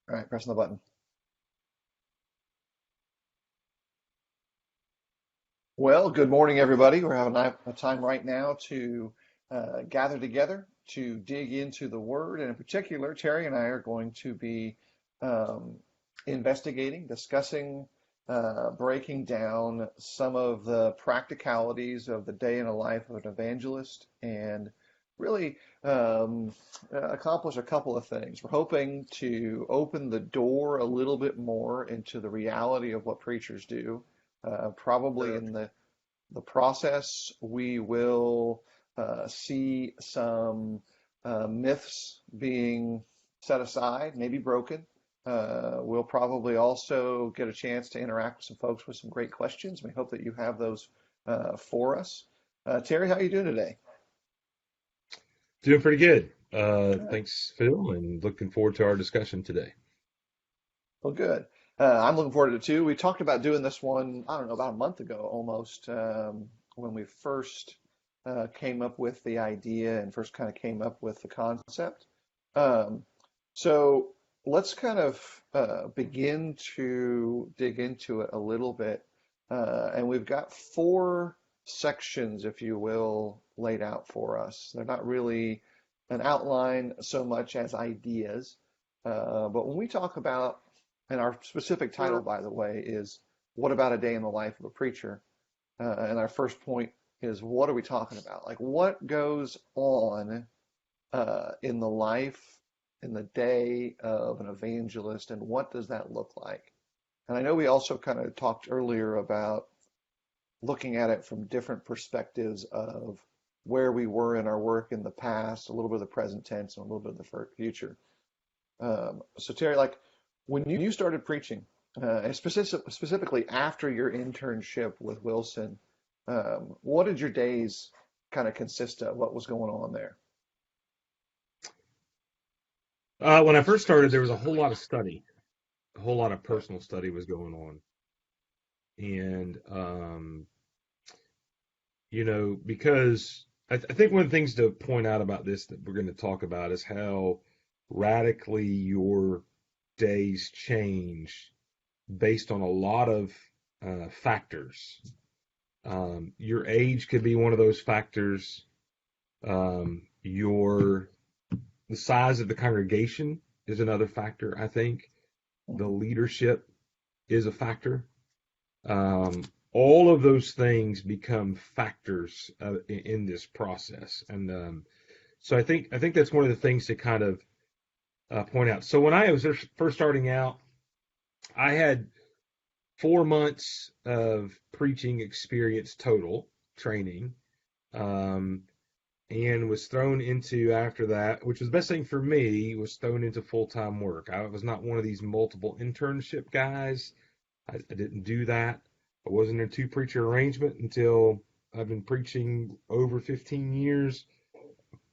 All right, pressing the button. Well, good morning, everybody. We're having a time right now to gather together to dig into the Word. And in particular, Terry and I are going to be um, investigating, discussing, breaking down some of the practicalities of the day in the life of an evangelist and really accomplish a couple of things. We're hoping to open the door a little bit more into the reality of what preachers do. Probably in the process, we will see some myths being set aside, maybe broken. We'll probably also get a chance to interact with some folks with some great questions. We hope that you have those for us. Terry, how are you doing today? Doing pretty good. Good. Thanks, Phil, and looking forward to our discussion today. Well, good. I'm looking forward to it too. We talked about doing this one, I don't know, about a month ago almost, when we first came up with the idea and first kind of came up with the concept. Um, so let's kind of begin to dig into it a little bit. And we've got four sections, if you will, laid out for us. They're not really an outline so much as ideas. But when we talk about, and our specific title, by the way, is What About a Day in the Life of a Preacher? And our first point is, what are we talking about? Like, what goes on in the life, in the day of an evangelist, and what does that look like? And I know we also kind of talked earlier about looking at it from different perspectives of where we were in our work in the past, a little bit of the present tense, and a little bit of the future. So Terry, like when you started preaching, and specifically after your internship with Wilson, what did your days kind of consist of? What was going on there? When I first started, there was a whole lot of study, a whole lot of Right. personal study was going on, and because I think one of the things to point out about this that we're going to talk about is how radically your days change based on a lot of factors. Your age could be one of those factors. Your The size of the congregation is another factor, I think. The Mhm. leadership is a factor. All of those things become factors in this process, and so I think that's one of the things to kind of point out. So when I was first starting out, I had 4 months of preaching experience total training. Um, and was thrown into after that, which was the best thing for me, was thrown into full-time work. I was not one of these multiple internship guys. I didn't do that. I wasn't in a two-preacher arrangement until I've been preaching over 15 years.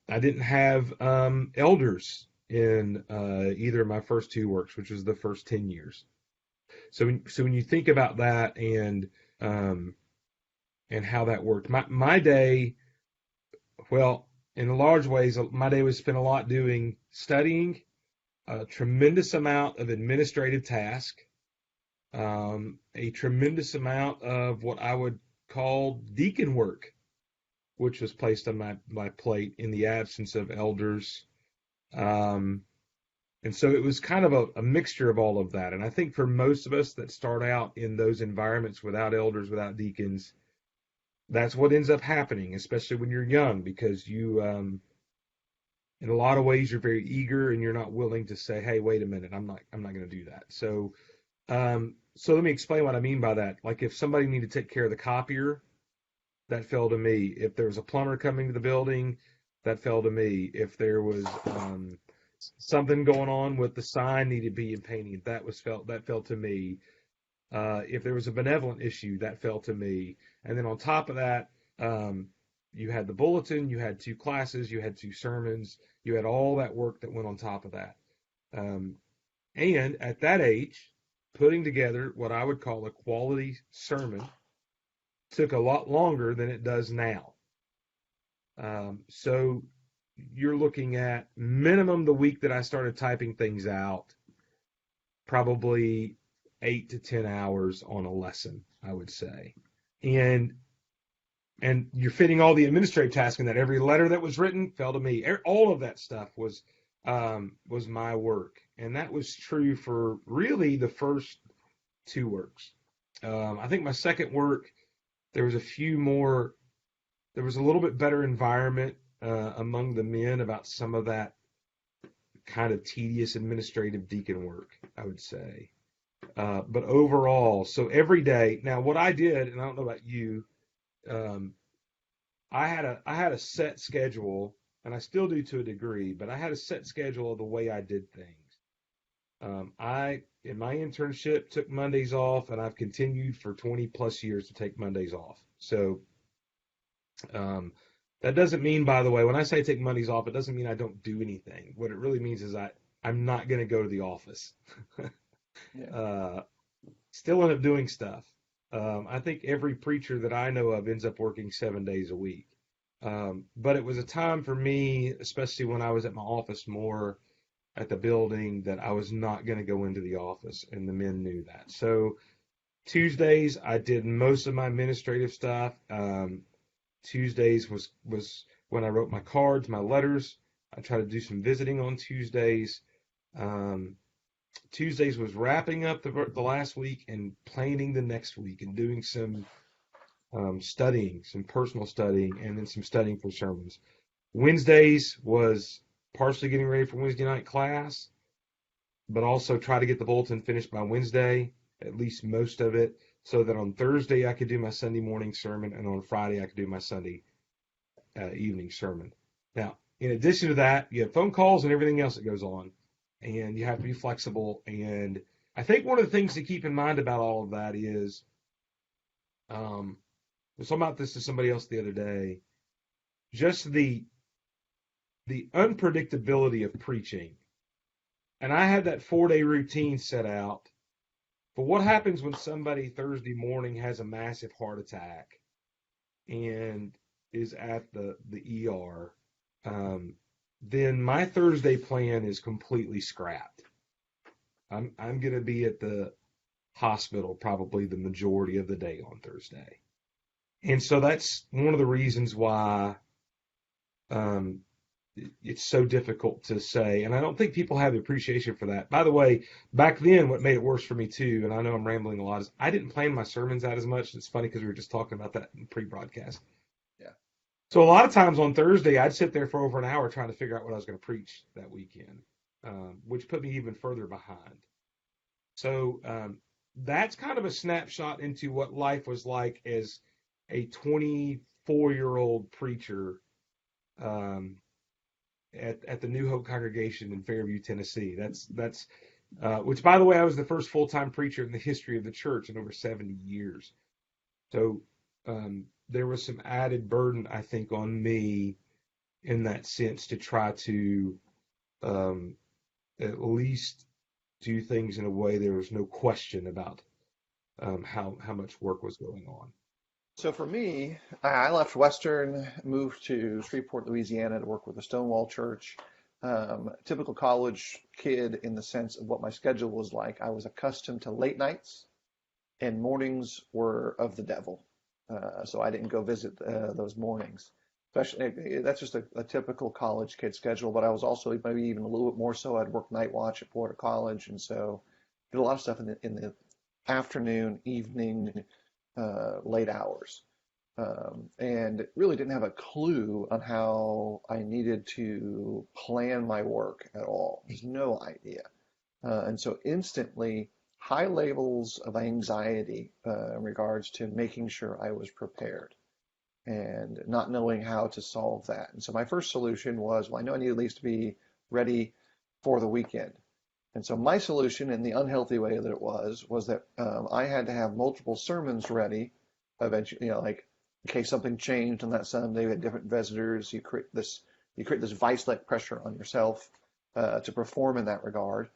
I didn't have elders in either of my first two works, which was the first 10 years. So when you think about that um, and how that worked, my day, well, in large ways, my day was spent a lot doing studying, a tremendous amount of administrative task, a tremendous amount of what I would call deacon work, which was placed on my plate in the absence of elders. Um, and so it was kind of a mixture of all of that. And I think for most of us that start out in those environments without elders, without deacons, that's what ends up happening, especially when you're young, because in a lot of ways you're very eager and you're not willing to say, hey, wait a minute, I'm not going to do that. So let me explain what I mean by that. Like if somebody needed to take care of the copier, that fell to me. If there was a plumber coming to the building, that fell to me. If there was something going on with the sign needed to be painted, that fell to me. If there was a benevolent issue, that fell to me. And then on top of that, um, you had the bulletin, you had two classes, you had two sermons, you had all that work that went on top of that. Um, and at that age, putting together what I would call a quality sermon took a lot longer than it does now. So you're looking at minimum the week that I started typing things out. probably 8 to 10 hours on a lesson, I would say. And you're fitting all the administrative tasks in that. Every letter that was written fell to me. All of that stuff was my work, and that was true for really the first two works. I think my second work, there was a few more. There was a little bit better environment among the men about some of that kind of tedious administrative deacon work, I would say. But overall, so every day. Now, what I did, and I don't know about you, um, I had a set schedule, and I still do to a degree, but I had a set schedule of the way I did things. I in my internship took Mondays off, and I've continued for 20 plus years to take Mondays off. So um, that doesn't mean, by the way, when I say take Mondays off, it doesn't mean I don't do anything. What it really means is I'm not going to go to the office. Yeah. uh, Still end up doing stuff. I think every preacher that I know of ends up working 7 days a week. But it was a time for me, especially when I was at my office more at the building, that I was not going to go into the office, and the men knew that. So Tuesdays, I did most of my administrative stuff. Tuesdays was when I wrote my cards, my letters. I try to do some visiting on Tuesdays. Um, Tuesdays was wrapping up the last week and planning the next week and doing some studying, some personal studying, and then some studying for sermons. Wednesdays was partially getting ready for Wednesday night class, but also try to get the bulletin finished by Wednesday, at least most of it, so that on Thursday I could do my Sunday morning sermon, and on Friday I could do my Sunday evening sermon. Now, in addition to that, you have phone calls and everything else that goes on, and you have to be flexible. And I think one of the things to keep in mind about all of that is, I was talking about this to somebody else the other day, just the unpredictability of preaching. And I had that 4-day routine set out. But what happens when somebody Thursday morning has a massive heart attack and is at the ER? Then my Thursday plan is completely scrapped. I'm going to be at the hospital probably the majority of the day on Thursday. And so that's one of the reasons why um, it's so difficult to say. And I don't think people have the appreciation for that. By the way, back then, what made it worse for me too, and I know I'm rambling a lot, is I didn't plan my sermons out as much. It's funny because we were just talking about that in pre-broadcast. Yeah. So a lot of times on Thursday, I'd sit there for over an hour trying to figure out what I was going to preach that weekend, which put me even further behind. So that's kind of a snapshot into what life was like as a 24-year-old preacher um, at the New Hope congregation in Fairview, Tennessee. That's which, by the way, I was the first full-time preacher in the history of the church in over 70 years. So there was some added burden, I think, on me in that sense to try to at least do things in a way there was no question about how much work was going on. So for me, I left Western, moved to Shreveport, Louisiana to work with the Stonewall Church. Typical college kid in the sense of what my schedule was like. I was accustomed to late nights, and mornings were of the devil. So I didn't go visit those mornings. Especially, that's just a typical college kid schedule. But I was also maybe even a little bit more so. I'd work night watch at Florida College, and so did a lot of stuff in the afternoon, evening, late hours, and really didn't have a clue on how I needed to plan my work at all. There's no idea. And so instantly, high levels of anxiety in regards to making sure I was prepared and not knowing how to solve that. And so my first solution was, well, I know I need at least to be ready for the weekend. And so my solution, in the unhealthy way that it was that I had to have multiple sermons ready eventually, like in case something changed on that Sunday, we had different visitors. You create this vice-like pressure on yourself to perform in that regard,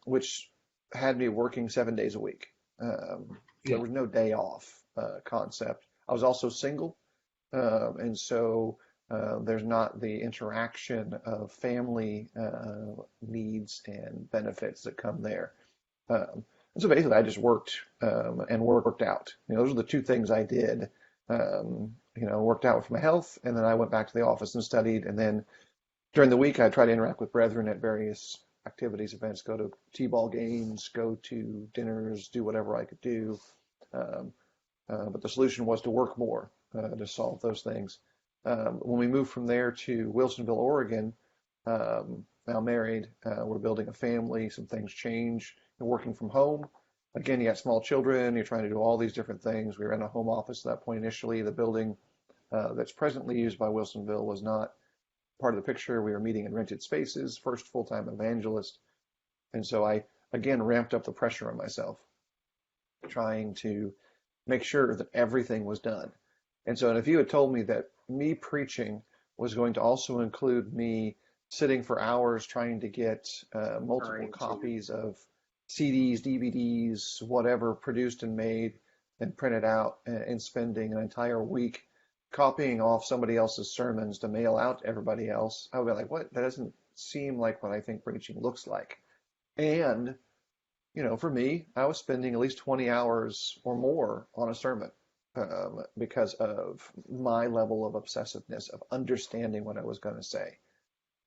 which had me working 7 days a week. There Yeah. was no day off concept. I was also single, and so There's not the interaction of family needs and benefits that come there. And so basically, I just worked and worked out. Those are the two things I did. Worked out for my health, and then I went back to the office and studied. And then during the week, I tried to interact with brethren at various activities, events, go to t-ball games, go to dinners, do whatever I could do. Um, but the solution was to work more to solve those things. When we moved from there to Wilsonville, Oregon, now married, we're building a family, some things change, and working from home. Again, you got small children, you're trying to do all these different things. We were in a home office at that point initially. The building that's presently used by Wilsonville was not part of the picture. We were meeting in rented spaces, first full-time evangelist. And so I, again, ramped up the pressure on myself, trying to make sure that everything was done. And so if you had told me that me preaching was going to also include me sitting for hours trying to get multiple copies of CDs, DVDs, whatever produced and made and printed out, and spending an entire week copying off somebody else's sermons to mail out to everybody else, I would be like, what? That doesn't seem like what I think preaching looks like. And, for me, I was spending at least 20 hours or more on a sermon because of my level of obsessiveness, of understanding what I was going to say.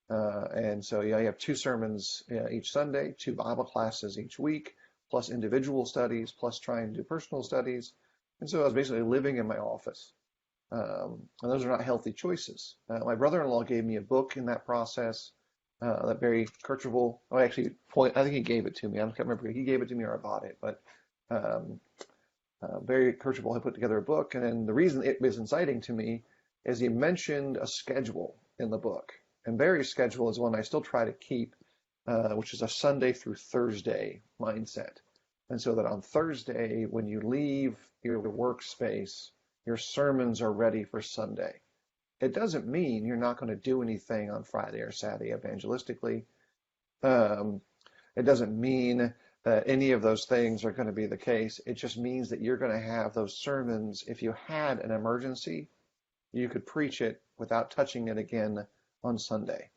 And so, you have two sermons each Sunday, two Bible classes each week, plus individual studies, plus trying to do personal studies. And so I was basically living in my office. And those are not healthy choices. My brother-in-law gave me a book in that process that Barry Kirchhoff, I think he gave it to me. I can't remember if he gave it to me or I bought it, but Barry Kirchhoff had put together a book. And then the reason it was inciting to me is he mentioned a schedule in the book. And Barry's schedule is one I still try to keep, which is a Sunday through Thursday mindset. And so that on Thursday, when you leave your workspace, your sermons are ready for Sunday. It doesn't mean you're not going to do anything on Friday or Saturday evangelistically. It doesn't mean that any of those things are going to be the case. It just means that you're going to have those sermons. If you had an emergency, you could preach it without touching it again on Sunday.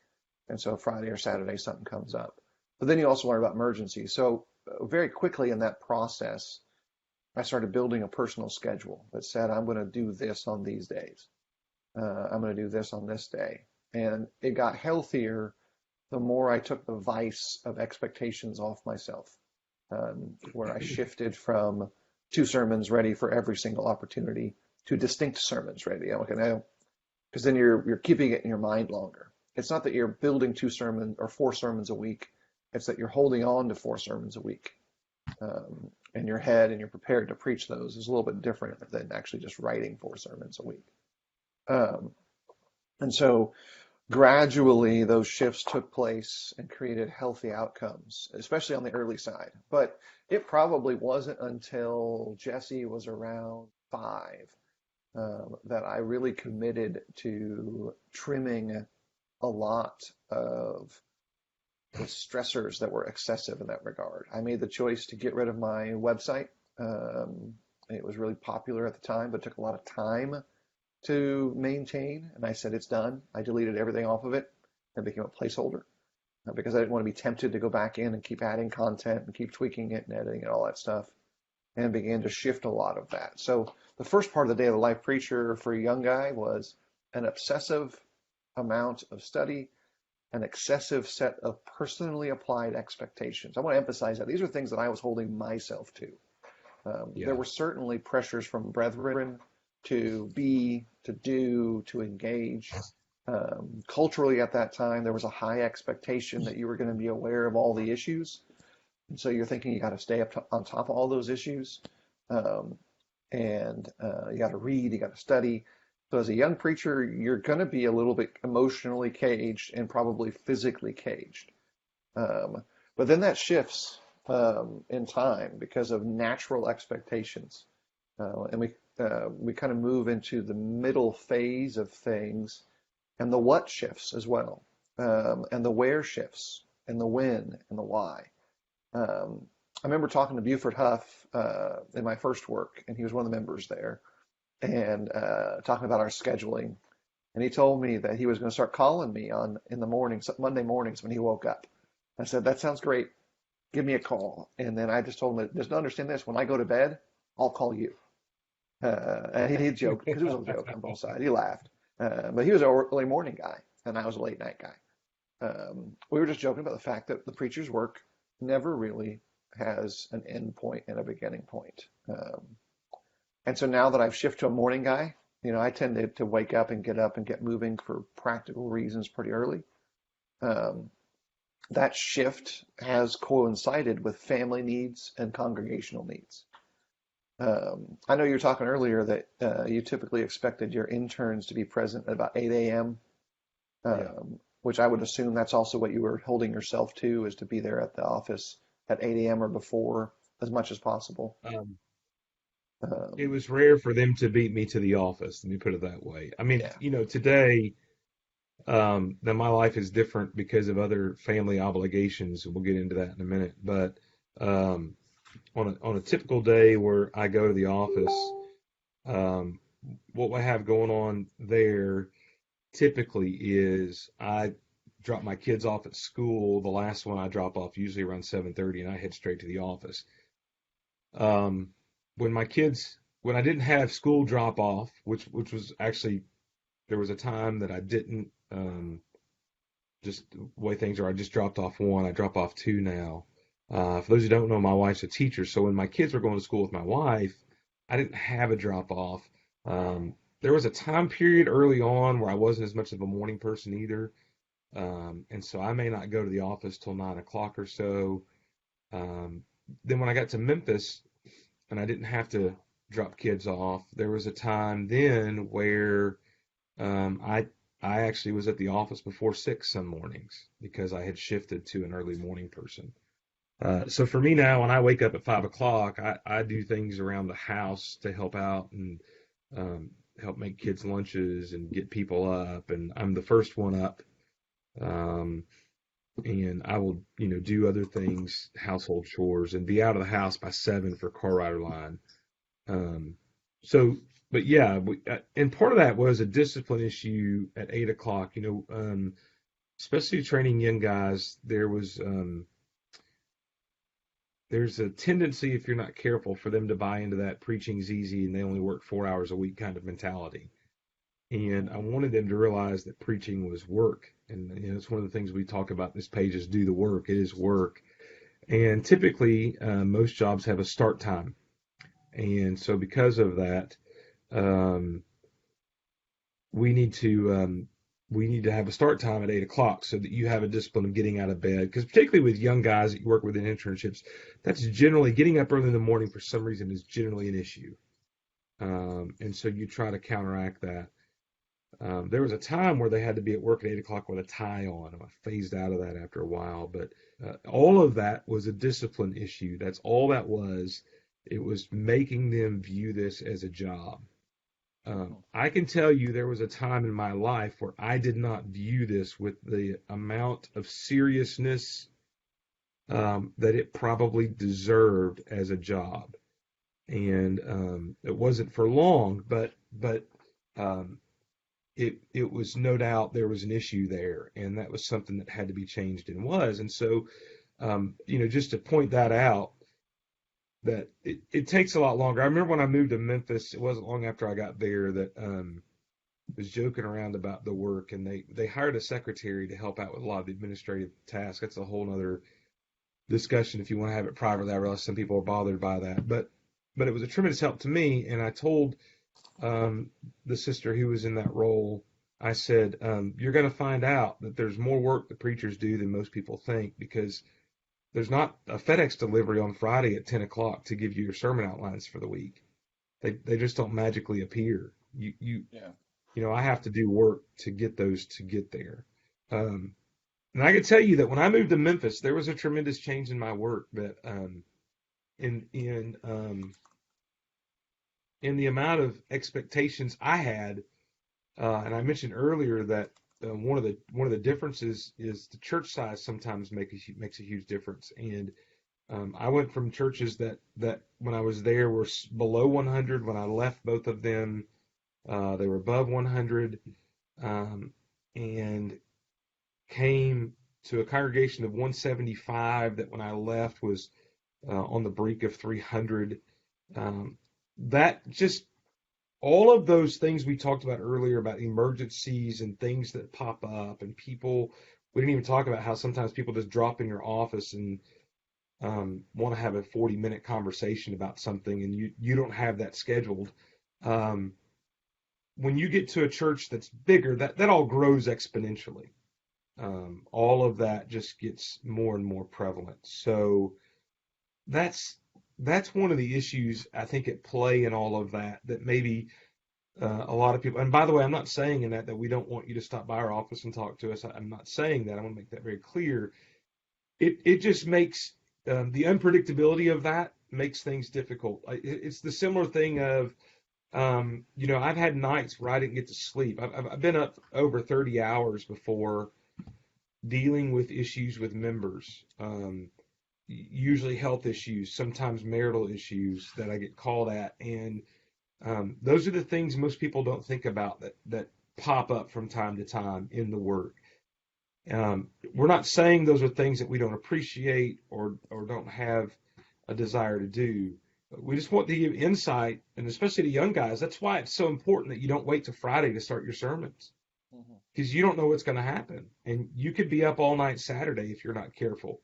And so Friday or Saturday, something comes up. But then you also learn about emergencies. So very quickly in that process, I started building a personal schedule that said, I'm going to do this on these days. I'm going to do this on this day. And it got healthier the more I took the vice of expectations off myself, where I shifted from two sermons ready for every single opportunity to distinct sermons ready. I'm okay now, because then you're keeping it in your mind longer. It's not that you're building two sermons or four sermons a week. It's that you're holding on to four sermons a week in your head, and you're prepared to preach those. Is a little bit different than actually just writing four sermons a week. And so gradually those shifts took place and created healthy outcomes, especially on the early side. But it probably wasn't until Jesse was around 5 that I really committed to trimming a lot of the stressors that were excessive in that regard. I made the choice to get rid of my website. It was really popular at the time, but took a lot of time to maintain. And I said, it's done. I deleted everything off of it and became a placeholder because I didn't want to be tempted to go back in and keep adding content and keep tweaking it and editing and all that stuff, and began to shift a lot of that. So the first part of the Day of the Life Preacher for a young guy was an obsessive amount of study, an excessive set of personally applied expectations. I want to emphasize that these are things that I was holding myself to. There were certainly pressures from brethren to be, to do, to engage. Culturally at that time, there was a high expectation that you were going to be aware of all the issues. And so you're thinking you got to stay on top of all those issues. And you got to read, you got to study. So as a young preacher, you're going to be a little bit emotionally caged and probably physically caged. But then that shifts in time because of natural expectations. And we kind of move into the middle phase of things, and the what shifts as well, and the where shifts, and the when and the why. I remember talking to Buford Huff in my first work, and he was one of the members there, and talking about our scheduling. and he told me that he was going to start calling me on in the mornings, Monday mornings when he woke up. I said, that sounds great. Give me a call. And then I just told him, just understand this, when I go to bed, I'll call you. And he joked because it was a joke on both sides. He laughed. But he was an early morning guy, and I was a late night guy. We were just joking about the fact that the preacher's work never really has an end point and a beginning point. And so now that I've shifted to a morning guy, I tend to wake up and get up and get moving for practical reasons pretty early. Um, that shift has coincided with family needs and congregational needs. I know you were talking earlier that you typically expected your interns to be present at about 8 a.m., Yeah. which I would assume that's also what you were holding yourself to, is to be there at the office at 8 a.m. or before as much as possible. Um, it Um, was rare for them to beat me to the office. Let me put it that way. I mean, yeah, today, now my life is different because of other family obligations. We'll get into that in a minute. But um, on a typical day where I go to the office, um, what we have going on there typically is I drop my kids off at school. The last one I drop off usually around 7:30, and I head straight to the office. Um, when I didn't have school drop off, which was actually, there was a time that I didn't, just the way things are. I just dropped off one. I drop off two now. For those who don't know, my wife's a teacher, so when my kids were going to school with my wife, I didn't have a drop off. There was a time period early on where I wasn't as much of a morning person either. And so I may not go to the office till 9 o'clock or so. Um, then when I got to Memphis and I didn't have to drop kids off, there was a time then where I actually was at the office before 6 some mornings because I had shifted to an early morning person. So for me now, when I wake up at 5 o'clock, I do things around the house to help out and um, help make kids lunches and get people up. And I'm the first one up. Um, and I will, do other things, household chores, and be out of the house by 7 for car rider line. Um, so, but yeah, and part of that was a discipline issue at 8 o'clock. Especially training young guys, there's a tendency, if you're not careful, for them to buy into that preaching's easy and they only work 4 hours a week kind of mentality. And I wanted them to realize that preaching was work. And it's one of the things we talk about in this page is do the work. It is work. And typically, most jobs have a start time. And so because of that, um, we need to have a start time at 8 o'clock so that you have a discipline of getting out of bed. Because particularly with young guys that you work with in internships, that's generally getting up early in the morning for some reason is generally an issue. And so you try to counteract that. There was a time where they had to be at work at 8 o'clock with a tie on, and I phased out of that after a while. But all of that was a discipline issue. That's all that was. It was making them view this as a job. I can tell you there was a time in my life where I did not view this with the amount of seriousness that it probably deserved as a job. And it wasn't for long, but um, it was no doubt there was an issue there, and that was something that had to be changed and was. And so, just to point that out, that it takes a lot longer. I remember when I moved to Memphis, it wasn't long after I got there that was joking around about the work, and they hired a secretary to help out with a lot of the administrative tasks. That's a whole other discussion if you want to have it privately. I realize some people are bothered by that, but it was a tremendous help to me. And I told the sister who was in that role, I said, you're going to find out that there's more work that preachers do than most people think, because there's not a FedEx delivery on Friday at 10 o'clock to give you your sermon outlines for the week. They just don't magically appear. yeah. I have to do work to get those to get there. And I can tell you that when I moved to Memphis, there was a tremendous change in my work, that in the amount of expectations I had. And I mentioned earlier that one of the differences is the church size sometimes makes a huge difference. And I went from churches that when I was there were below 100. When I left both of them, they were above 100. um, and came to a congregation of 175 that when I left was on the brink of 300. Um, that just all of those things we talked about earlier about emergencies and things that pop up and people, we didn't even talk about how sometimes people just drop in your office and want to have a 40-minute conversation about something and you don't have that scheduled. Um, when you get to a church that's bigger, that all grows exponentially. All of that just gets more and more prevalent. So that's that's one of the issues I think at play in all of that that maybe a lot of people. And by the way, I'm not saying in that we don't want you to stop by our office and talk to us. I'm not saying that. I want to make that very clear. It just makes the unpredictability of that makes things difficult. It's the similar thing of I've had nights where I didn't get to sleep. I've been up over 30 hours before dealing with issues with members, usually health issues, sometimes marital issues that I get called at. And those are the things most people don't think about that pop up from time to time in the work. We're not saying those are things that we don't appreciate or don't have a desire to do. We just want to give insight, and especially to young guys. That's why it's so important that you don't wait till Friday to start your sermons, Hmm. because you don't know what's going to happen, and you could be up all night Saturday if you're not careful.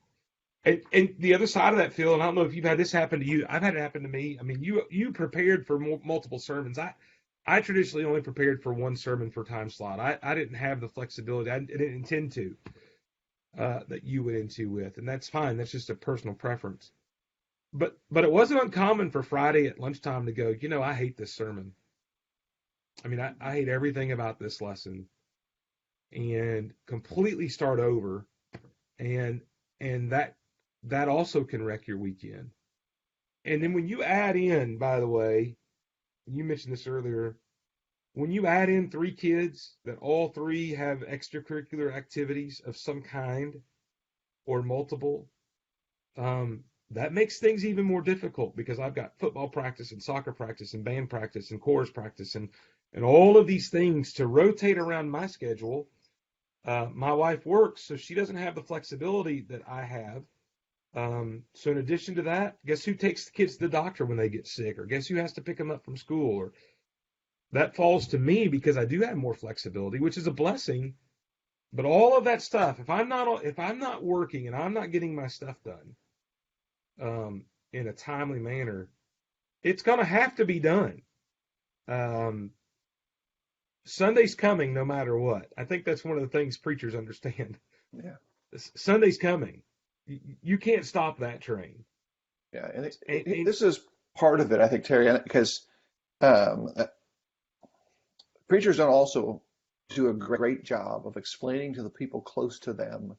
And the other side of that, Phil, and I don't know if you've had this happen to you. I've had it happen to me. I mean, you prepared for multiple sermons. I traditionally only prepared for one sermon per time slot. I didn't have the flexibility. I didn't intend to that you went into with, and that's fine. That's just a personal preference. But it wasn't uncommon for Friday at lunchtime to go, I hate this sermon. I mean, I hate everything about this lesson, and completely start over. And and that also can wreck your weekend. And then when you add in, by the way, you mentioned this earlier, when you add in three kids that all three have extracurricular activities of some kind or multiple, that makes things even more difficult because I've got football practice and soccer practice and band practice and chorus practice and all of these things to rotate around my schedule. My wife works, so she doesn't have the flexibility that I have. So in addition to that, guess who takes the kids to the doctor when they get sick, or guess who has to pick them up from school, or that falls to me because I do have more flexibility, which is a blessing. But all of that stuff, if I'm not working and I'm not getting my stuff done in a timely manner, it's going to have to be done. Um, Sunday's coming no matter what. I think that's one of the things preachers understand. Yeah. Sunday's coming. You can't stop that train. Yeah. And And this is part of it, I think, Terry, because um, uh, preachers don't also do a great job of explaining to the people close to them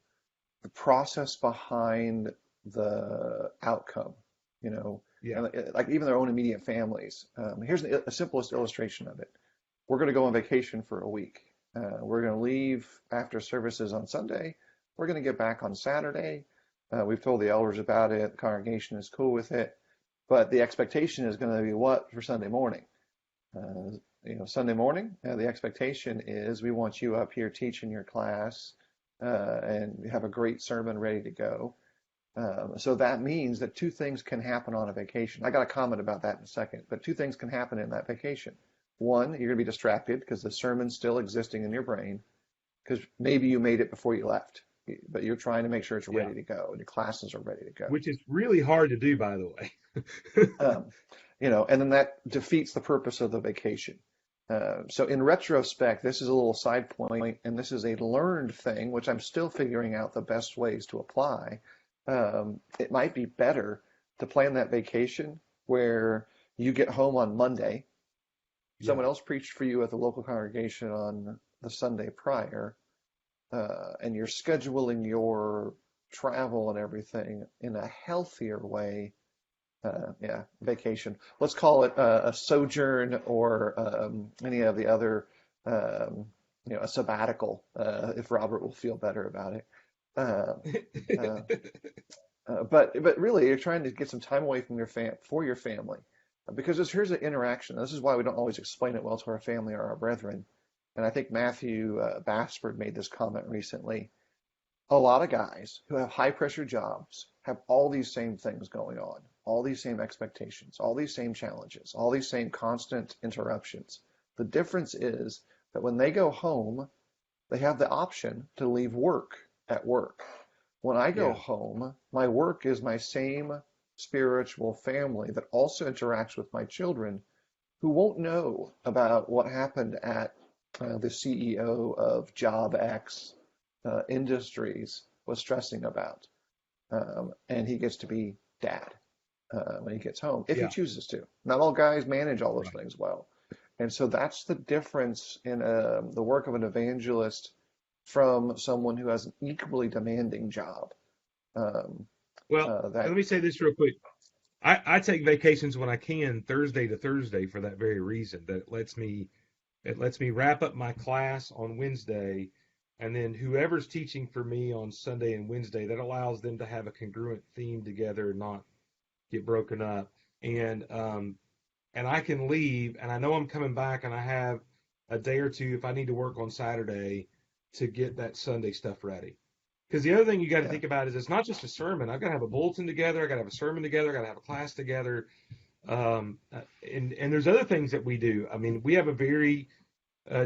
the process behind the outcome, you know, yeah, and like even their own immediate families. Here's the simplest illustration of it. We're going to go on vacation for a week. We're going to leave after services on Sunday. We're going to get back on Saturday. We've told the elders about it. The congregation is cool with it. But the expectation is going to be what for Sunday morning? Sunday morning, the expectation is we want you up here teaching your class and you have a great sermon ready to go. So that means that two things can happen on a vacation. I got a comment about that in a second, but two things can happen in that vacation. One, you're going to be distracted because the sermon's still existing in your brain because maybe you made it before you left, but you're trying to make sure it's yeah. ready to go and your classes are ready to go. Which is really hard to do, by the way. Um, and then that defeats the purpose of the vacation. So in retrospect, this is a little side point, and this is a learned thing, which I'm still figuring out the best ways to apply. It might be better to plan that vacation where you get home on Monday, Yeah. someone else preached for you at the local congregation on the Sunday prior, and you're scheduling your travel and everything in a healthier way. Vacation. Let's call it a sojourn or any of the other, a sabbatical, if Robert will feel better about it. Uh, uh, but really, you're trying to get some time away from for your family, because here's an interaction. This is why we don't always explain it well to our family or our brethren. And I think Matthew Bassford made this comment recently. A lot of guys who have high pressure jobs have all these same things going on, all these same expectations, all these same challenges, all these same constant interruptions. The difference is that when they go home, they have the option to leave work at work. When I go Yeah. home, my work is my same spiritual family that also interacts with my children who won't know about what happened at the CEO of Job X Industries was stressing about. And he gets to be dad when he gets home, if he Yeah. chooses to. Not all guys manage all those Right. things well. And so that's the difference in the work of an evangelist from someone who has an equally demanding job. Um, Well, let that, me say this real quick. I take vacations when I can, Thursday to Thursday, for that very reason. That it lets me wrap up my class on Wednesday, and then whoever's teaching for me on Sunday and Wednesday, that allows them to have a congruent theme together and not get broken up. And I can leave, and I know I'm coming back, and I have a day or two if I need to work on Saturday to get that Sunday stuff ready. Because the other thing you got to yeah, think about is it's not just a sermon. I've got to have a bulletin together. I got to have a sermon together. I got to have a class together. And there's other things that we do. I mean, we have a very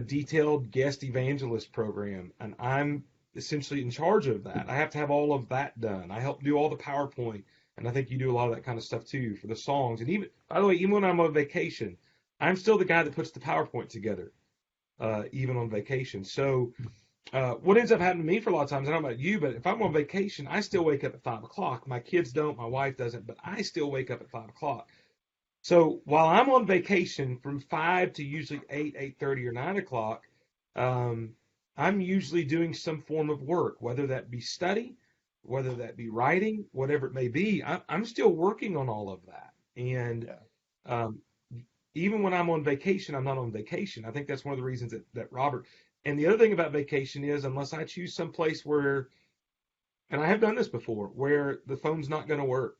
detailed guest evangelist program, and I'm essentially in charge of that. I have to have all of that done. I help do all the PowerPoint, and I think you do a lot of that kind of stuff too for the songs. And even, by the way, even when I'm on vacation, I'm still the guy that puts the PowerPoint together, even on vacation. So what ends up happening to me for a lot of times, I don't know about you, but if I'm on vacation, I still wake up at 5 o'clock. My kids don't, my wife doesn't, but I still wake up at 5 o'clock. So while I'm on vacation from 5 to usually 8, 8:30, or 9 o'clock, um, I'm usually doing some form of work, whether that be study, whether that be writing, whatever it may be. I'm still working on all of that. And yeah, um, even when I'm on vacation, I'm not on vacation. I think that's one of the reasons that Robert. And the other thing about vacation is, unless I choose some place where, and I have done this before, where the phone's not going to work,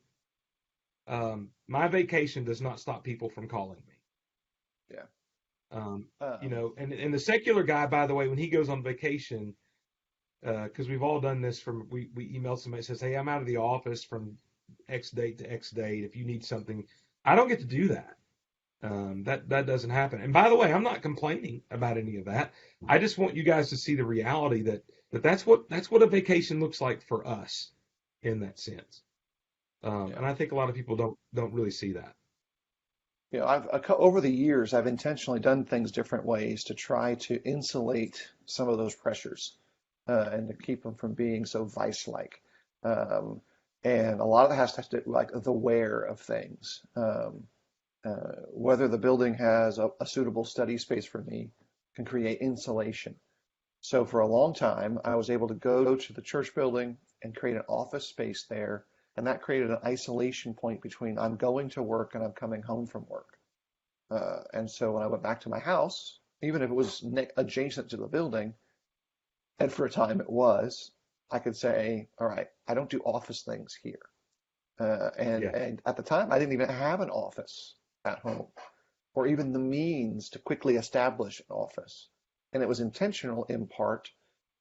my vacation does not stop people from calling me. yeah. Um, Um, and the secular guy, by the way, when he goes on vacation, because we've all done this, we email somebody that says, "Hey, I'm out of the office from X date to X date. If you need something," I don't get to do that. That doesn't happen. And by the way, I'm not complaining about any of that. I just want you guys to see the reality that's what a vacation looks like for us in that sense. yeah. And I think a lot of people don't really see that. Over the years, I've intentionally done things different ways to try to insulate some of those pressures and to keep them from being so vice-like. Um, and a lot of it has to do like the wear of things. Whether the building has a suitable study space for me can create insulation. So for a long time, I was able to go to the church building and create an office space there, and that created an isolation point between I'm going to work and I'm coming home from work. And so when I went back to my house, even if it was adjacent to the building, and for a time it was, I could say, all right, I don't do office things here. Yeah, And at the time, I didn't even have an office at home, or even the means to quickly establish an office. And it was intentional in part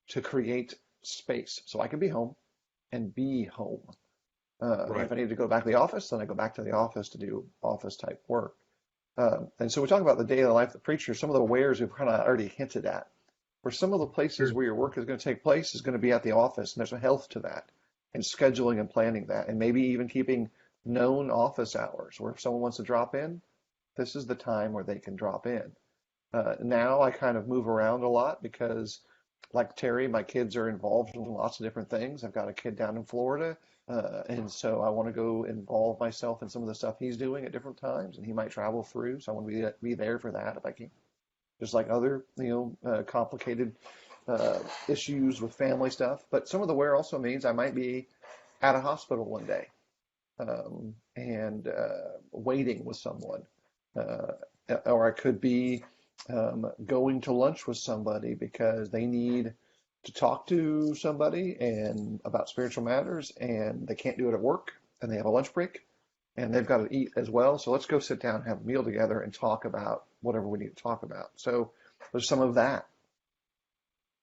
to create space so I could be home and be home. And right. if I needed to go back to the office, then I go back to the office to do office type work. And so we talk about the daily life of the preacher. Some of the wares we've kind of already hinted at. Where some of the places Sure. where your work is going to take place is going to be at the office, and there's a health to that, and scheduling and planning that, and maybe even keeping known office hours, where if someone wants to drop in, this is the time where they can drop in. Now I kind of move around a lot because, like Terry, my kids are involved in lots of different things. I've got a kid down in Florida, and so I want to go involve myself in some of the stuff he's doing at different times, and he might travel through, so I want to be there for that if I can. Just like other, complicated issues with family stuff. But some of the wear also means I might be at a hospital one day and waiting with someone. Uh, or I could be going to lunch with somebody because they need to talk to somebody and about spiritual matters and they can't do it at work and they have a lunch break and they've got to eat as well. So let's go sit down and have a meal together and talk about whatever we need to talk about. So there's some of that.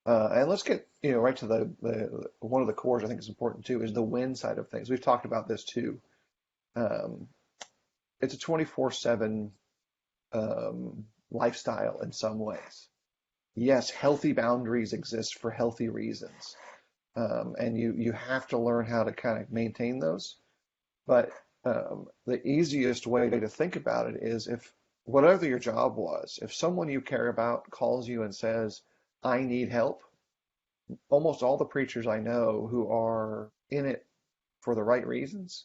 And let's get, right to the one of the cores I think is important too is the win side of things. We've talked about this too. Um, it's a 24/7 lifestyle in some ways. Yes, healthy boundaries exist for healthy reasons. And you have to learn how to kind of maintain those. But the easiest way to think about it is if whatever your job was, if someone you care about calls you and says, I need help, almost all the preachers I know who are in it for the right reasons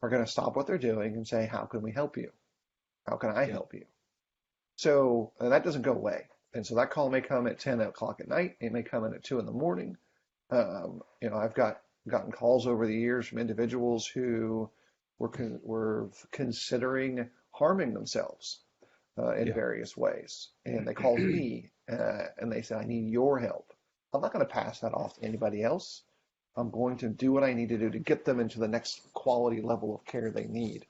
are going to stop what they're doing and say, how can we help you? How can I Yeah. help you? So that doesn't go away. And so that call may come at 10 o'clock at night. It may come in at 2 in the morning. I've gotten calls over the years from individuals who were considering harming themselves in Yeah. various ways, and they called me and they said, "I need your help." I'm not going to pass that off to anybody else. I'm going to do what I need to do to get them into the next quality level of care they need.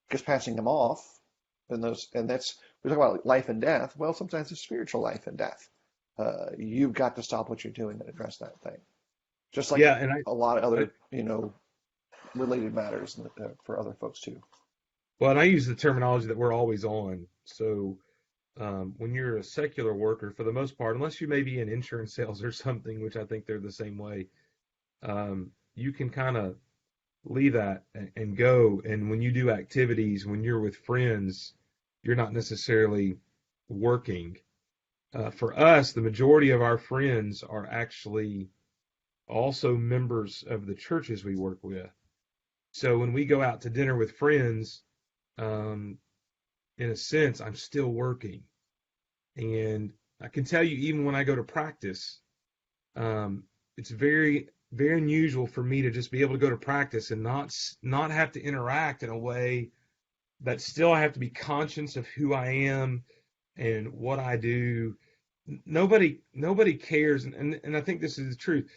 Because passing them off, and that's we talk about life and death. Well, sometimes it's spiritual life and death. You've got to stop what you're doing and address that thing just like Yeah. And a lot of I other, related matters for other folks too. well, and I use the terminology that we're always on. So when you're a secular worker, for the most part, unless you may be in insurance sales or something, which I think they're the same way, you can kind of leave that and go. And when you do activities, when you're with friends, you're not necessarily working. For us, the majority of our friends are actually also members of the churches we work with. So when we go out to dinner with friends, um, in a sense, I'm still working. And I can tell you, even when I go to practice, it's very, very unusual for me to just be able to go to practice and not have to interact in a way that still I have to be conscious of who I am and what I do. Nobody cares, and I think this is the truth.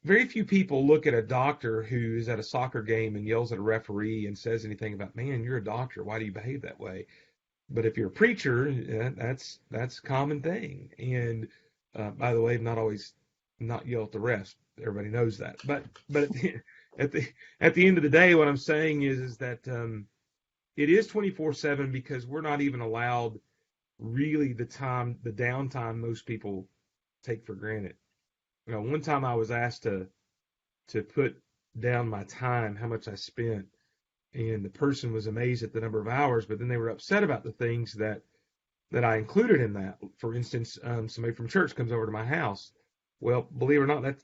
Very few people look at a doctor who is at a soccer game and yells at a referee and says anything about, man, you're a doctor. Why do you behave that way? But if you're a preacher, that's a common thing. And by the way, not always not yell at the refs. Everybody knows that. But at the at the end of the day, what I'm saying is that it is 24/7 because we're not even allowed really the downtime most people take for granted. One time I was asked to put down my time, how much I spent, and the person was amazed at the number of hours, but then they were upset about the things that I included in that. For instance, somebody from church comes over to my house. Well, believe it or not,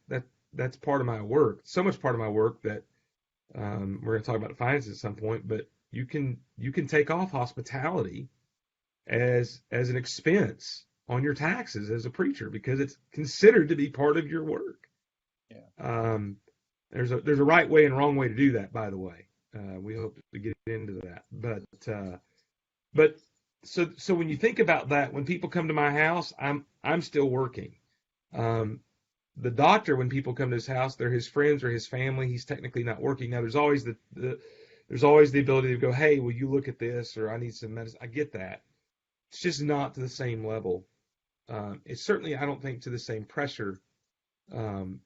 that's part of my work. So much part of my work that we're going to talk about finances at some point. But you can take off hospitality as an expense on your taxes as a preacher because it's considered to be part of your work. Yeah. Um, there's a right way and wrong way to do that, by the way. We hope to get into that, but so when you think about that, when people come to my house, I'm still working. Um, the doctor, when people come to his house, they're his friends or his family. He's technically not working. Now, there's always the ability to go, hey, will you look at this, or I need some medicine. I get that. It's just not to the same level. It's certainly, I don't think, to the same pressure. Um,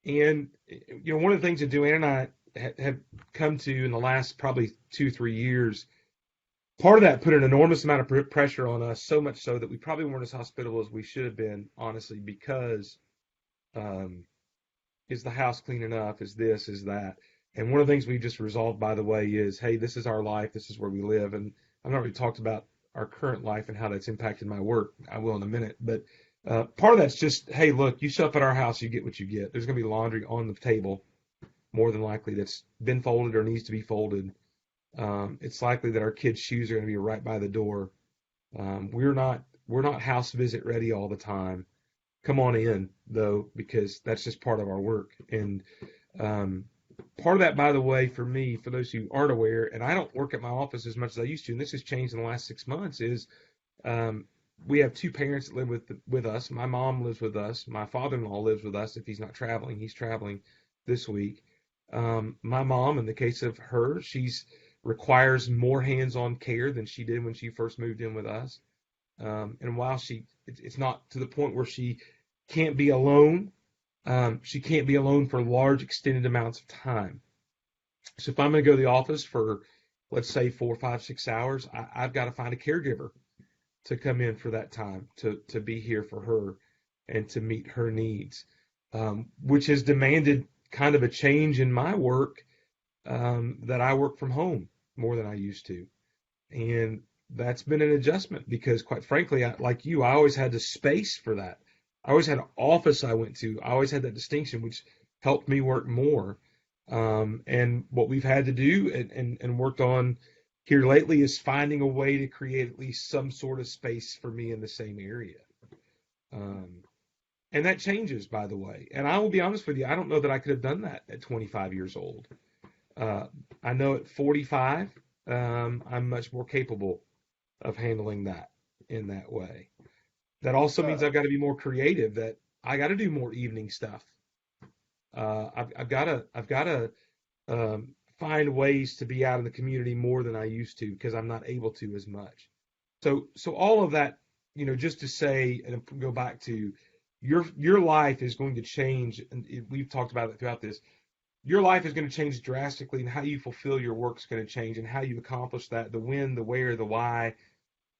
and one of the things that Joanne and I have come to in the last probably 2-3 years, part of that put an enormous amount of pressure on us, so much so that we probably weren't as hospitable as we should have been, honestly, because um, is the house clean enough? Is this? Is that? And one of the things we just resolved, by the way, is, hey, this is our life. This is where we live. And I've not really talked about our current life and how that's impacted my work. I will in a minute. But part of that's just, hey, look, you show up at our house, you get what you get. There's going to be laundry on the table, more than likely, that's been folded or needs to be folded. It's likely that our kids' shoes are going to be right by the door. We're not house visit ready all the time. Come on in though, because that's just part of our work. And um, part of that, by the way, for me, for those who aren't aware, and I don't work at my office as much as I used to, and this has changed in the last 6 months, is um, we have two parents that live with us. My mom lives with us. My father-in-law lives with us if he's not traveling. He's traveling this week. My mom, in the case of her, she's requires more hands-on care than she did when she first moved in with us. And while it's not to the point where she can't be alone. She can't be alone for large extended amounts of time. So if I'm going to go to the office for, let's say, 4, 5, 6 hours, I've got to find a caregiver to come in for that time to be here for her and to meet her needs, which has demanded kind of a change in my work, that I work from home more than I used to. And that's been an adjustment because, quite frankly, like you, I always had the space for that. I always had an office I went to. I always had that distinction, which helped me work more. And what we've had to do and worked on here lately is finding a way to create at least some sort of space for me in the same area. Um, and that changes, by the way. And I will be honest with you, I don't know that I could have done that at 25 years old. Uh, I know at 45, I'm much more capable of handling that in that way. That also means Uh, I've got to be more creative. That I got to do more evening stuff. I've got to find ways to be out in the community more than I used to because I'm not able to as much. So all of that, just to say and go back to your life is going to change, and we've talked about it throughout this. Your life is going to change drastically, and how you fulfill your work is going to change, and how you accomplish that, the when, the where, the why,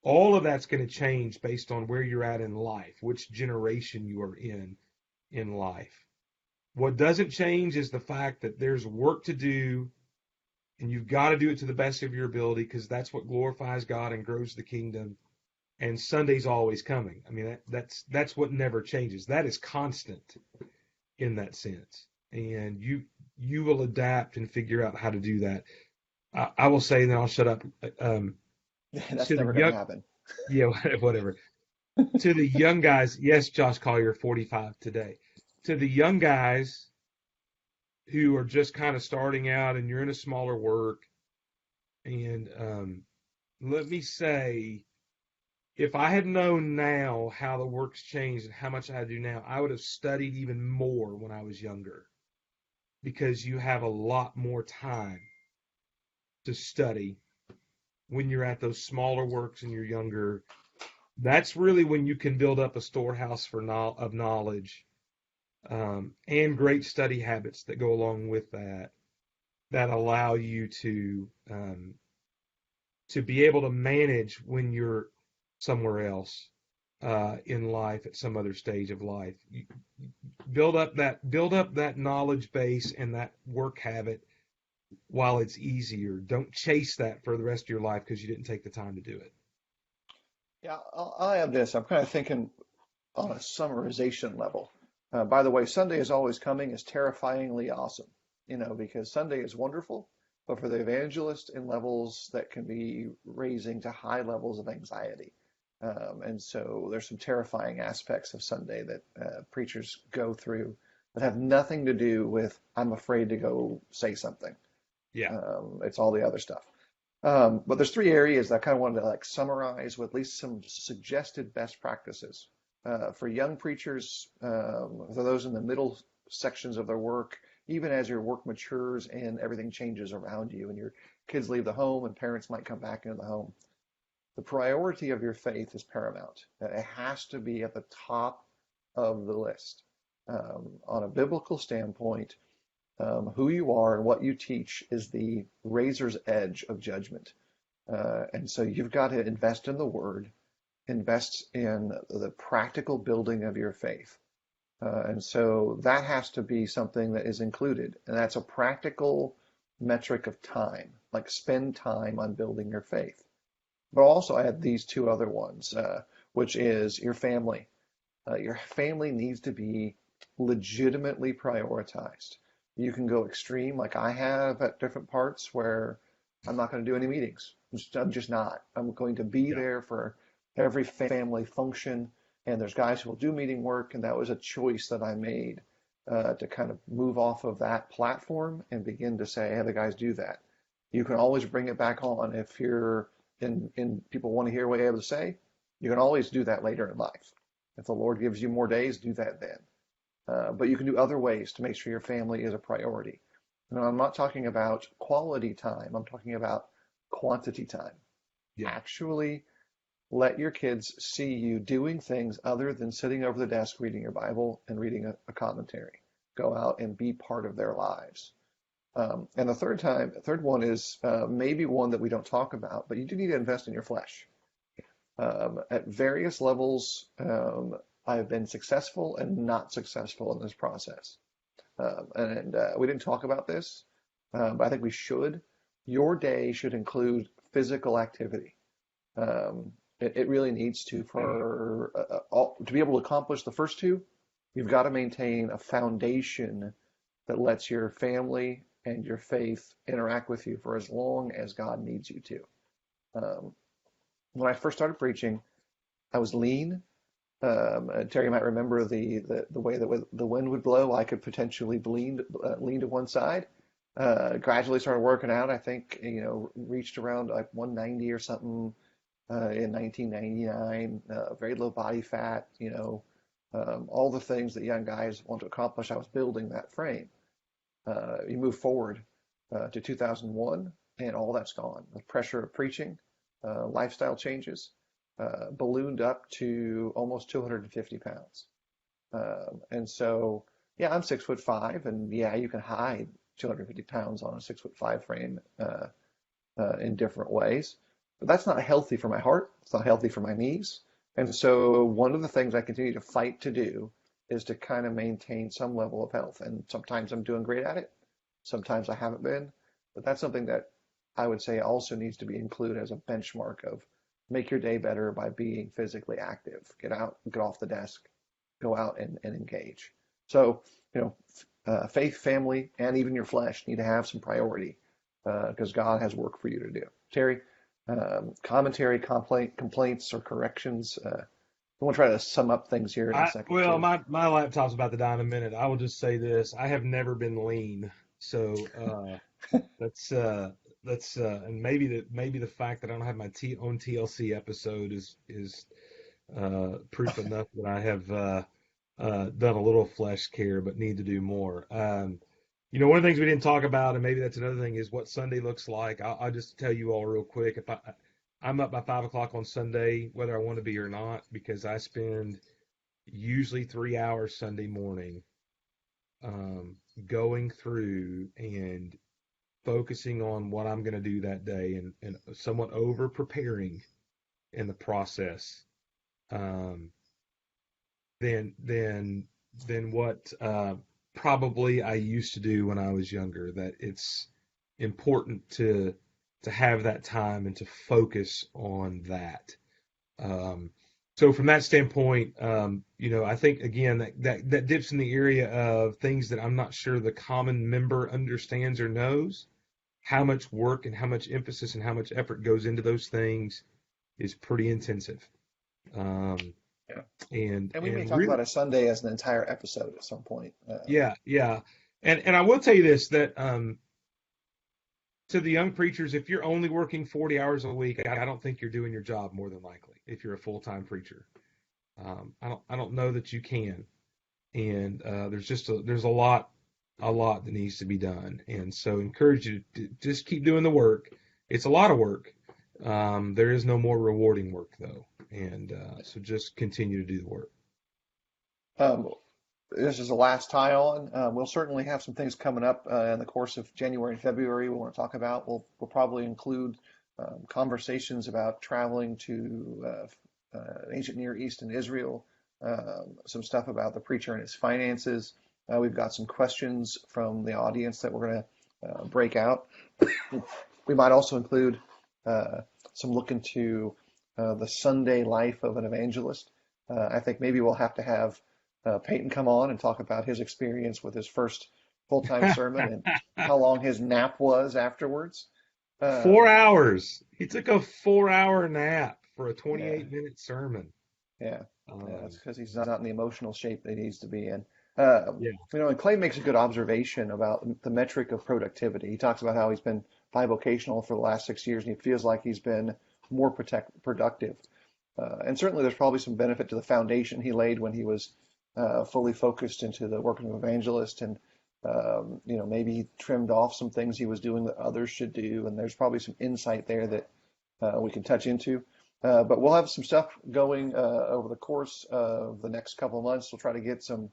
all of that's going to change based on where you're at in life, which generation you are in life. What doesn't change is the fact that there's work to do, and you've got to do it to the best of your ability because that's what glorifies God and grows the kingdom. And Sunday's always coming. I mean, that's what never changes. That is constant in that sense, and you will adapt and figure out how to do that. I will say, and then I'll shut up. that's To the never going to young, happen. yeah, whatever. To the young guys, yes, Josh Collier, 45 today. To the young guys who are just kind of starting out, and you're in a smaller work, and let me say, if I had known now how the work's changed and how much I do now, I would have studied even more when I was younger because you have a lot more time to study when you're at those smaller works and you're younger. That's really when you can build up a storehouse of knowledge, and great study habits that go along with that, that allow you to be able to manage when you're somewhere else in life at some other stage of life. You build up that knowledge base and that work habit while it's easier. Don't chase that for the rest of your life because you didn't take the time to do it. Yeah, I'll add this. I'm kind of thinking on a summarization level. By the way, Sunday is always coming is terrifyingly awesome, because Sunday is wonderful, but for the evangelist in levels that can be raising to high levels of anxiety. And so there's some terrifying aspects of Sunday that preachers go through that have nothing to do with, I'm afraid to go say something. Yeah. It's all the other stuff. But there's three areas that I kind of wanted to like summarize with at least some suggested best practices for young preachers, for those in the middle sections of their work, even as your work matures and everything changes around you and your kids leave the home and parents might come back into the home. The priority of your faith is paramount. It has to be at the top of the list. On a biblical standpoint, who you are and what you teach is the razor's edge of judgment. And so you've got to invest in the word, invest in the practical building of your faith. And so that has to be something that is included. And that's a practical metric of time, like spend time on building your faith. But also add these two other ones, which is your family. Your family needs to be legitimately prioritized. You can go extreme like I have at different parts where I'm not going to do any meetings. I'm just not. I'm going to be Yeah. there for every family function. And there's guys who will do meeting work. And that was a choice that I made to kind of move off of that platform and begin to say, hey, the guys do that. You can always bring it back on if you're in people want to hear what you have to say. You can always do that later in life. If the Lord gives you more days, do that then. But you can do other ways to make sure your family is a priority. And I'm not talking about quality time. I'm talking about quantity time. Yeah. Actually let your kids see you doing things other than sitting over the desk reading your Bible and reading a commentary. Go out and be part of their lives. And the third one is maybe one that we don't talk about, but you do need to invest in your flesh. At various levels, I've been successful and not successful in this process. And we didn't talk about this, but I think we should. Your day should include physical activity. It really needs to for to be able to accomplish the first two. You've got to maintain a foundation that lets your family and your faith interact with you for as long as God needs you to. Um, when I first started preaching, I was lean. Terry might remember the way that the wind would blow. I could potentially lean to one side. Gradually started working out. I think, reached around like 190 or something in 1999. Very low body fat. All the things that young guys want to accomplish. I was building that frame. You move forward to 2001, and all that's gone. The pressure of preaching, lifestyle changes, ballooned up to almost 250 pounds. And so, yeah, I'm 6'5", and yeah, you can hide 250 pounds on a 6'5" frame in different ways. But that's not healthy for my heart. It's not healthy for my knees. And so, one of the things I continue to fight to do is to kind of maintain some level of health. And sometimes I'm doing great at it. Sometimes I haven't been. But that's something that I would say also needs to be included as a benchmark of make your day better by being physically active. Get out, get off the desk, go out and engage. So, faith, family, and even your flesh need to have some priority because God has work for you to do. Terry, commentary, complaints, or corrections. I want to try to sum up things here in a second Well, too. my laptop's about to die in a minute. I will just say this: I have never been lean, so that's and maybe the fact that I don't have my own TLC episode is proof enough that I have done a little flesh care, but need to do more. One of the things we didn't talk about, and maybe that's another thing, is what Sunday looks like. I'll just tell you all real quick. I'm up by 5 o'clock on Sunday, whether I want to be or not, because I spend usually 3 hours Sunday morning going through and focusing on what I'm going to do that day and somewhat over preparing in the process um, than what probably I used to do when I was younger. That it's important to have that time and to focus on that. Um, so from that standpoint, I think again that dips in the area of things that I'm not sure the common member understands or knows. How much work and how much emphasis and how much effort goes into those things is pretty intensive. Um, Yeah. and And we may and talk really, about a Sunday as an entire episode at some point. yeah. And I will tell you this that to the young preachers, if you're only working 40 hours a week, I don't think you're doing your job more than likely. If you're a full-time preacher, I don't know that you can. And there's a lot that needs to be done. And so encourage you to just keep doing the work. It's a lot of work. There is no more rewarding work though, and so just continue to do the work. Um, this is the last tie on. We'll certainly have some things coming up in the course of January and February we want to talk about. We'll probably include conversations about traveling to ancient Near East and Israel, some stuff about the preacher and his finances. We've got some questions from the audience that we're going to break out. We might also include some look into the Sunday life of an evangelist. I think maybe we'll have to have Peyton come on and talk about his experience with his first full-time sermon and how long his nap was afterwards. Um, 4 hours. He took a 4 hour nap for a yeah, 28-minute sermon. yeah, yeah. That's Um, because he's not in the emotional shape that he needs to be in. yeah, And Clay makes a good observation about the metric of productivity. He talks about how he's been bivocational for the last 6 years, and he feels like he's been more productive. And certainly, there's probably some benefit to the foundation he laid when he was fully focused into the work of an evangelist, and maybe he trimmed off some things he was doing that others should do. And there's probably some insight there that we can touch into. But we'll have some stuff going over the course of the next couple of months. We'll try to get some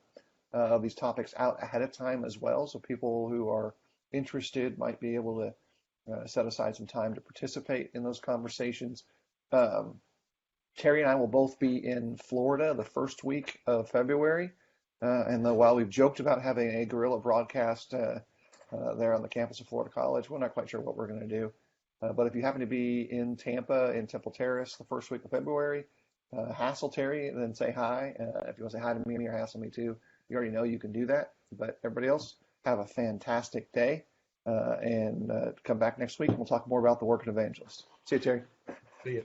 of these topics out ahead of time as well, so people who are interested might be able to set aside some time to participate in those conversations. Um, Terry and I will both be in Florida the first week of February. And while we've joked about having a guerrilla broadcast there on the campus of Florida College, we're not quite sure what we're going to do. But if you happen to be in Tampa, in Temple Terrace, the first week of February, hassle Terry and then say hi. If you want to say hi to me or hassle me too, you already know you can do that. But everybody else, have a fantastic day and come back next week and we'll talk more about the work of an evangelist. See you, Terry. See ya.